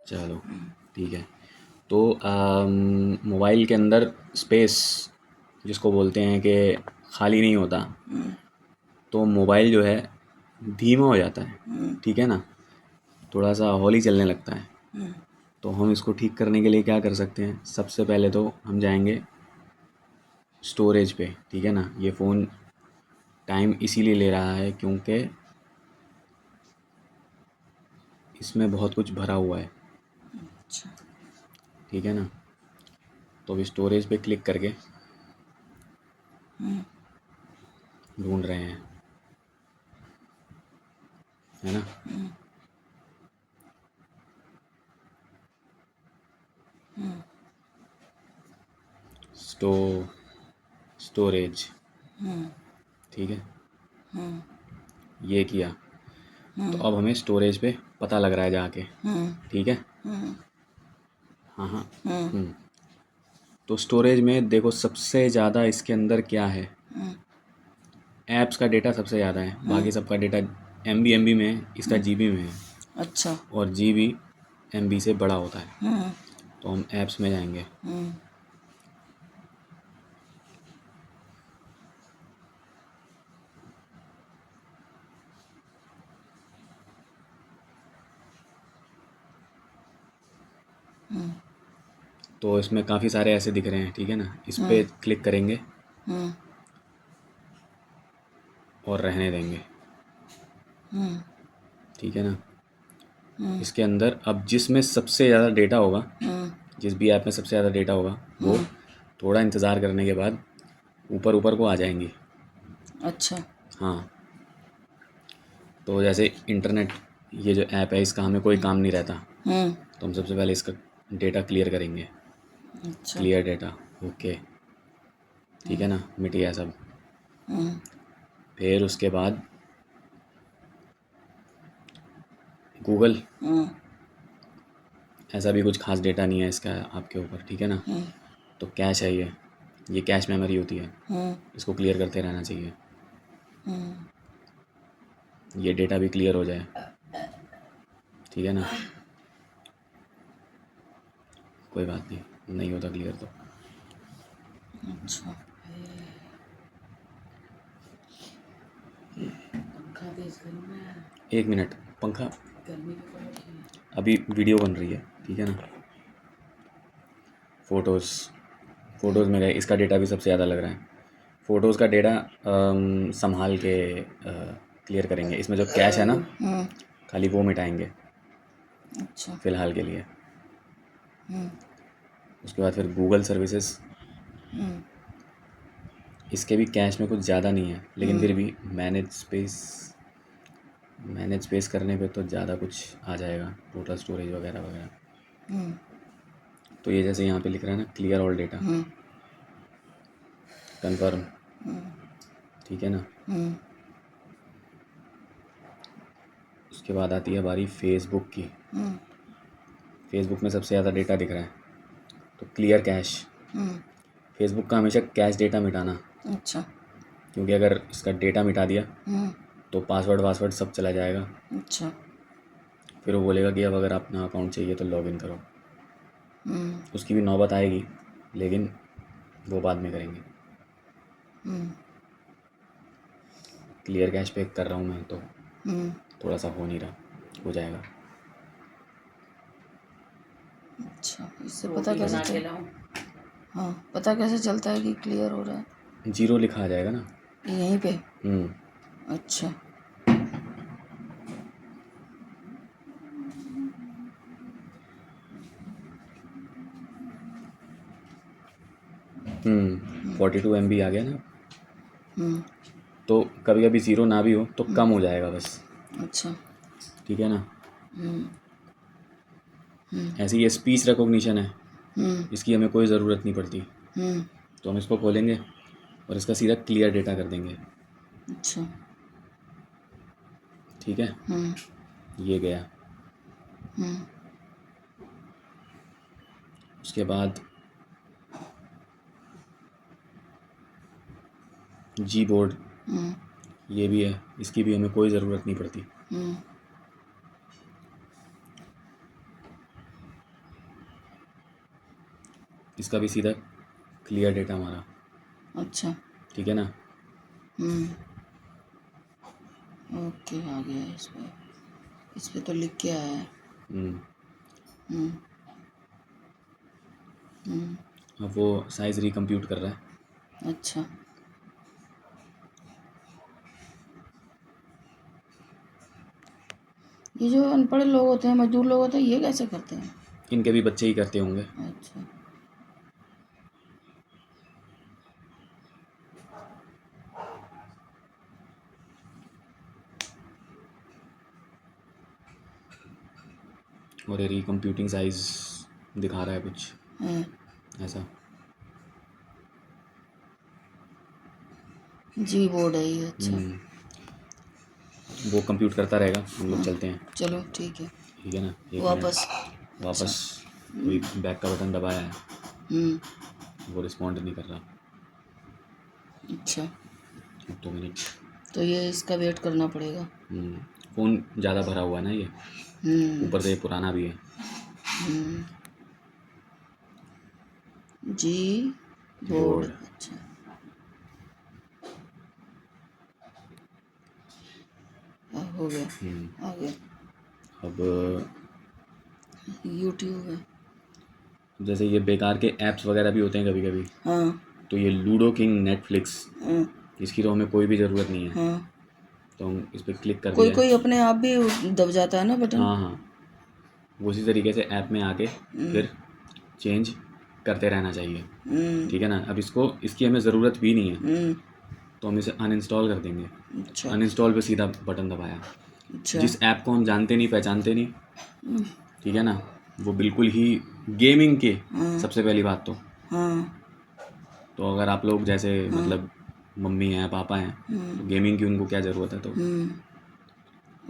चलो ठीक है। तो मोबाइल के अंदर स्पेस जिसको बोलते हैं कि खाली नहीं होता, तो मोबाइल जो है धीमा हो जाता है, ठीक है ना, थोड़ा सा हौली चलने लगता है। तो हम इसको ठीक करने के लिए क्या कर सकते हैं? सबसे पहले तो हम जाएंगे स्टोरेज पे, ठीक है ना। ये फ़ोन टाइम इसीलिए ले रहा है क्योंकि इसमें बहुत कुछ भरा हुआ है, अच्छा। ठीक है ना। तो अभी स्टोरेज पे क्लिक करके ढूंढ रहे हैं, है ना। स्टो स्टोरेज, ठीक है, ये किया। तो अब हमें स्टोरेज पे पता लग रहा है जाके, ठीक है। हाँ हाँ। तो स्टोरेज में देखो सबसे ज़्यादा इसके अंदर क्या है, ऐप्स का डेटा सबसे ज़्यादा है, बाकी सबका डेटा एमबी में है, इसका जीबी में है। अच्छा। और जीबी एमबी से बड़ा होता है। तो हम ऐप्स में जाएंगे, तो इसमें काफ़ी सारे ऐसे दिख रहे हैं, ठीक है ना। इस पर क्लिक करेंगे और रहने देंगे, ठीक है ना। इसके अंदर अब जिसमें सबसे ज़्यादा डेटा होगा, जिस भी ऐप में सबसे ज़्यादा डेटा होगा, वो थोड़ा इंतज़ार करने के बाद ऊपर ऊपर को आ जाएंगी। अच्छा। हाँ, तो जैसे इंटरनेट, ये जो ऐप है इसका हमें कोई काम नहीं रहता, तो हम सबसे पहले इसका डेटा क्लियर करेंगे। अच्छा। क्लियर डेटा, ओके, ठीक है ना, मिट गया सब। फिर उसके बाद गूगल, ऐसा भी कुछ खास डेटा नहीं है इसका आपके ऊपर, ठीक है ना। तो कैश है ये कैश मेमोरी होती है, इसको क्लियर करते रहना चाहिए, ये डेटा भी क्लियर हो जाए, ठीक है ना। कोई बात नहीं, नहीं होता क्लियर तो। अच्छा। पंखा तेज करो ना। 1 मिनट, पंखा, गर्मी में करो कि अभी वीडियो बन रही है, ठीक है ना। फ़ोटोज़ में गए, इसका डेटा भी सबसे ज़्यादा लग रहा है। फ़ोटोज़ का डेटा संभाल के क्लियर करेंगे। इसमें जो कैश है ना, खाली वो मिटाएंगे अच्छा। फ़िलहाल के लिए। उसके बाद फिर गूगल सर्विसेज, इसके भी कैश में कुछ ज़्यादा नहीं है, लेकिन फिर भी मैनेज स्पेस करने पे तो ज़्यादा कुछ आ जाएगा, टोटल स्टोरेज वगैरह वगैरह। तो ये जैसे यहाँ पे लिख रहा है ना, क्लियर ऑल डेटा, कन्फर्म, ठीक है ना। उसके बाद आती है बारी फेसबुक की। फेसबुक में सबसे ज़्यादा डेटा दिख रहा है, तो क्लियर कैश। फेसबुक का हमेशा कैश डेटा मिटाना, अच्छा। क्योंकि अगर इसका डेटा मिटा दिया तो पासवर्ड सब चला जाएगा। अच्छा। फिर वो बोलेगा कि अब अगर अपना अकाउंट चाहिए तो लॉगिन करो। उसकी भी नौबत आएगी, लेकिन वो बाद में करेंगे। क्लियर कैश पे कर रहा हूँ मैं, तो थोड़ा सा हो नहीं रहा, हो जाएगा। अच्छा, इससे पता कैसे चल हाँ, पता कैसे चलता है कि क्लियर हो रहा है? 0 लिखा आ जाएगा ना यहीं पे। हम्म। अच्छा। हम्म, 42 MB आ गया ना। तो कभी कभी 0 ना भी हो तो कम हो जाएगा बस, अच्छा। ठीक है ना। ऐसे ये स्पीच रिकॉग्निशन है, इसकी हमें कोई ज़रूरत नहीं पड़ती। तो हम इसको खोलेंगे और इसका सीधा क्लियर डेटा कर देंगे, अच्छा। ठीक है। ये गया। उसके बाद जी बोर्ड, ये भी है, इसकी भी हमें कोई ज़रूरत नहीं पड़ती। इसका भी सीधा क्लियर डेटा हमारा, अच्छा। ठीक है ना। ओके, आ गया इस पे तो लिख के आया है। हम्म, हम्म, हम्म, अब वो साइज़ रिकम्प्यूट कर रहा है। अच्छा। ये जो अनपढ़ लोग होते हैं, मजदूर लोग होते हैं, ये कैसे करते हैं? इनके भी बच्चे ही करते होंगे। अच्छा। और ये रिकम्प्यूटिंग साइज़ दिखा रहा है कुछ हाँ, ऐसा। जी बोर्ड है ये। अच्छा। वो कंप्यूट करता रहेगा, हम लोग चलते हैं। चलो ठीक है। ठीक है ना, एक वापस। मिनट वापस। कोई बैक का बटन दबाया है, हम्म, वो रिस्पॉन्ड नहीं कर रहा। अच्छा। 2 मिनट। तो ये इसका वेट करना पड़ेगा। फ़ोन ज़्यादा भरा हुआ है ना ये, हम्म, ऊपर से ये पुराना भी है। जी बोर्ड। बोर्ड। अच्छा। हो गया, आ गया। अब यूट्यूब है। जैसे ये बेकार के ऐप्स वगैरह भी होते हैं कभी कभी, हाँ, तो ये लूडो किंग, नेटफ्लिक्स, हाँ, इसकी तो हमें कोई भी ज़रूरत नहीं है। हाँ। तो हम इस पर क्लिक कर कोई दिया। कोई अपने आप भी दब जाता है ना बटन। हाँ हाँ, वो उसी तरीके से ऐप में आके फिर चेंज करते रहना चाहिए। ठीक है ना। अब इसकी हमें ज़रूरत भी नहीं है, तो हम इसे अनइंस्टॉल कर देंगे। अच्छा, अनइंस्टॉल पे सीधा बटन दबाया। अच्छा। जिस ऐप को हम जानते नहीं, पहचानते नहीं, ठीक है ना, वो बिल्कुल ही गेमिंग के, सबसे पहली बात हाँ, तो अगर आप लोग जैसे मतलब मम्मी हैं, पापा हैं, तो गेमिंग की उनको क्या ज़रूरत है, तो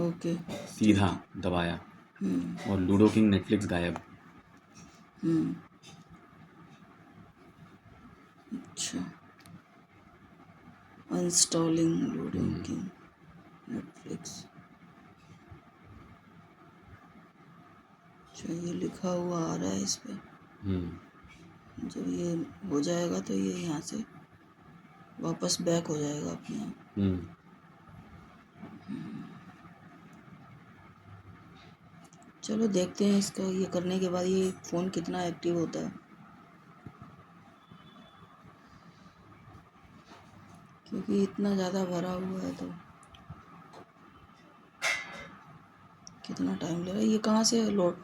ओके। सीधा दबाया और लूडो किंग, नेटफ्लिक्स गायब। अच्छा। Installing ludo king, Netflix. अच्छा, ये लिखा हुआ आ रहा है इस पे। जब ये हो जाएगा तो ये यहाँ से वापस बैक हो जाएगा अपने आप। चलो देखते हैं इसका ये करने के बाद ये फ़ोन कितना एक्टिव होता है, क्योंकि इतना ज़्यादा भरा हुआ है तो कितना टाइम ले रहा है। ये कहाँ से लोड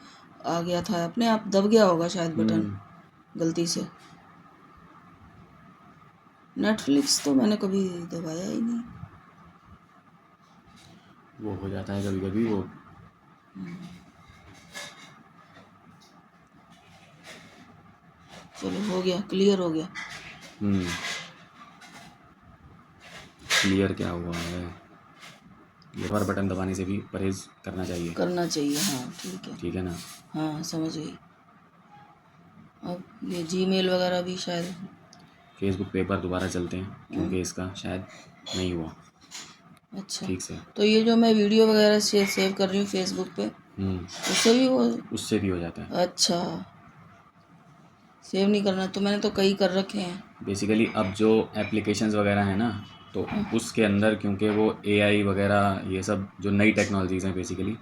आ गया था? अपने आप दब गया होगा शायद बटन गलती से। नेटफ्लिक्स तो मैंने कभी दबाया ही नहीं। वो हो जाता है कभी कभी वो। चलो हो गया, क्लियर हो गया। क्लियर क्या हुआ है, ये बार बटन दबाने से भी परहेज़ करना चाहिए। करना चाहिए, हाँ ठीक है। ठीक है ना। हाँ, समझ गई। अब ये जीमेल वगैरह भी शायद। फेसबुक पे एक बार दोबारा चलते हैं, क्योंकि इसका शायद नहीं हुआ अच्छा, ठीक से। तो ये जो मैं वीडियो वगैरह सेव कर रही हूँ फेसबुक पे, उससे भी वो। उससे भी हो जाता है। अच्छा, सेव नहीं करना तो मैंने तो कई कर रखे हैं। बेसिकली अब जो एप्लीकेशंस वगैरह हैं ना, तो उसके अंदर क्योंकि वो एआई वगैरह ये सब जो नई टेक्नोलॉजीज़ हैं बेसिकली,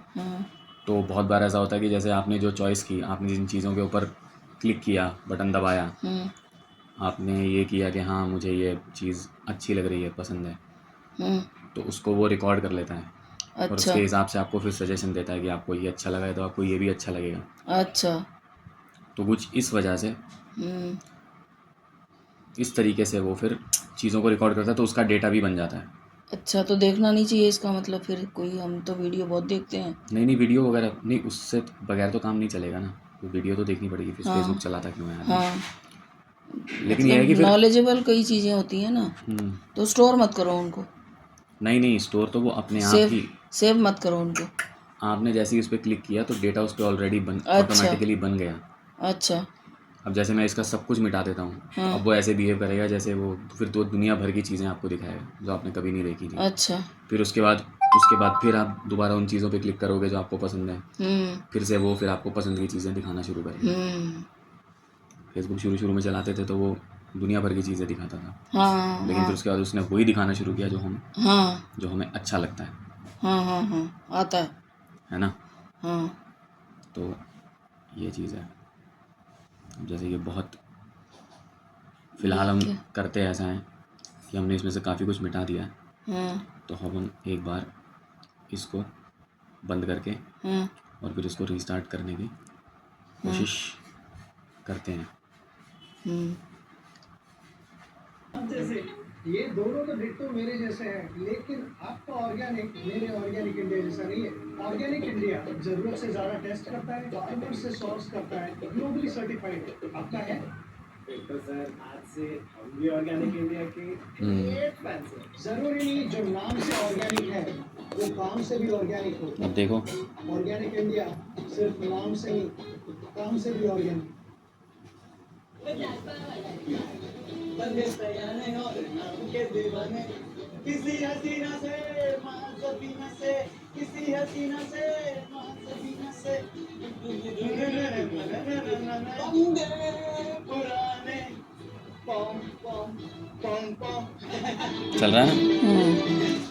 तो बहुत बार ऐसा होता है कि जैसे आपने जो चॉइस की, आपने जिन चीज़ों के ऊपर क्लिक किया, बटन दबाया, आपने ये किया कि हाँ मुझे ये चीज़ अच्छी लग रही है, पसंद है, तो उसको वो रिकॉर्ड कर लेता है। और अच्छा, उसके हिसाब से आपको फिर सजेशन देता है कि आपको ये अच्छा लगा है तो आपको ये भी अच्छा लगेगा। अच्छा। तो कुछ इस वजह से इस तरीके से वो फिर चीज़ों को रिकॉर्ड करता है, तो उसका डेटा भी बन जाता है। अच्छा, तो देखना नहीं चाहिए इसका मतलब फिर कोई, हम तो वीडियो बहुत देखते हैं। नहीं नहीं, वीडियो वगैरह नहीं, उससे बगैर तो काम नहीं चलेगा ना, तो वीडियो तो देखनी पड़ेगी, फिर फेसबुक चलाता क्यों है आदमी। हाँ, लेकिन ये है मतलब कि फिर नॉलेजेबल कई चीज़ें होती हैं ना, तो स्टोर मत करो उनको। नहीं नहीं, स्टोर तो वो अपने आप सेव ही, सेव मत करो उनको। आपने जैसे ही उस पर क्लिक किया तो डेटा उस पर ऑलरेडी अच्छा, ऑटोमेटिकली बन गया। अच्छा। अब जैसे मैं इसका सब कुछ मिटा देता हूँ, तो अब वो ऐसे बिहेव करेगा जैसे वो फिर तो दुनिया भर की चीज़ें आपको दिखाएगा जो आपने कभी नहीं देखी थी। अच्छा। फिर उसके बाद फिर आप दोबारा उन चीज़ों पे क्लिक करोगे जो आपको पसंद है, फिर से वो फिर आपको पसंद की चीज़ें दिखाना शुरू करेगा। फेसबुक शुरू में चलाते थे तो वो दुनिया भर की चीज़ें दिखाता था, हाँ लेकिन फिर उसके बाद उसने वही दिखाना शुरू किया हाँ जो हमें अच्छा लगता हाँ आता है ना। हाँ तो ये चीज़ है। अब जैसे कि बहुत फ़िलहाल हम करते ऐसा हैं कि हमने इसमें से काफ़ी कुछ मिटा दिया है, हाँ तो अब हम एक बार इसको बंद करके हाँ और फिर इसको रीस्टार्ट करने की कोशिश करते हैं। जैसे ये दोनों तो डिट्टो मेरे जैसे हैं, लेकिन आपका ऑर्गेनिक मेरे ऑर्गेनिक इंडिया जैसा नहीं है। ऑर्गेनिक इंडिया जरूरत से ज्यादा टेस्ट करता है, फार्मर से सोर्स करता है, ग्लोबली सर्टिफाइड। आपका है तो सर आज से हम भी ऑर्गेनिक इंडिया के ग्रेट फैंस हैं। जरूरी नहीं जो नाम से ऑर्गेनिक है वो काम से भी ऑर्गेनिक हो। अब देखो ऑर्गेनिक इंडिया सिर्फ नाम से नहीं काम से भी ऑर्गेनिक। किसी हसीना से सफीना से किसी हसीना से सफीना से पुराने पम पम पम पम चल रहा है ना।